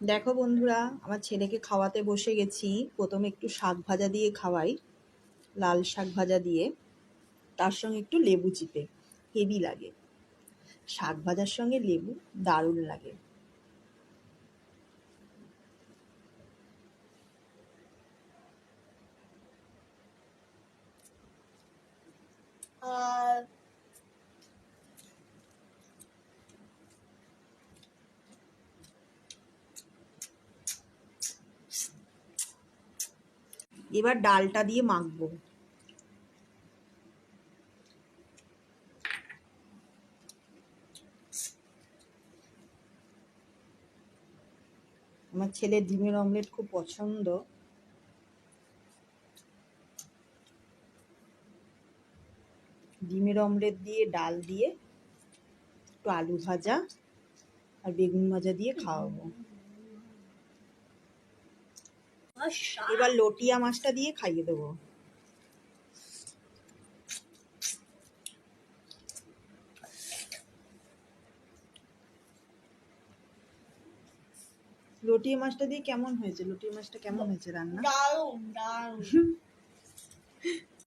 দেখো বন্ধুরা, আমার ছেলেকে খাওয়াতে বসে গেছি। প্রথমে একটু শাক ভাজা দিয়ে খাওয়াই, লাল শাক ভাজা দিয়ে, তার সঙ্গে একটু লেবু চিপে। হেভি লাগে। শাক ভাজার সঙ্গে লেবু দারুণ লাগে। আর এবার ডালটা দিয়ে মাখবো। আমার ছেলের ডিমের অমলেট খুব পছন্দ। ডিমের অমলেট দিয়ে, ডাল দিয়ে, একটু আলু ভাজা আর বেগুন ভাজা দিয়ে খাওয়াবো। এবার লটিয়া মাছটা দিয়ে খাইয়ে দেবো। লটিয়া মাছটা দিয়ে কেমন হয়েছে? লটিয়া মাছটা কেমন হয়েছে রান্না? দারুণ দারুণ।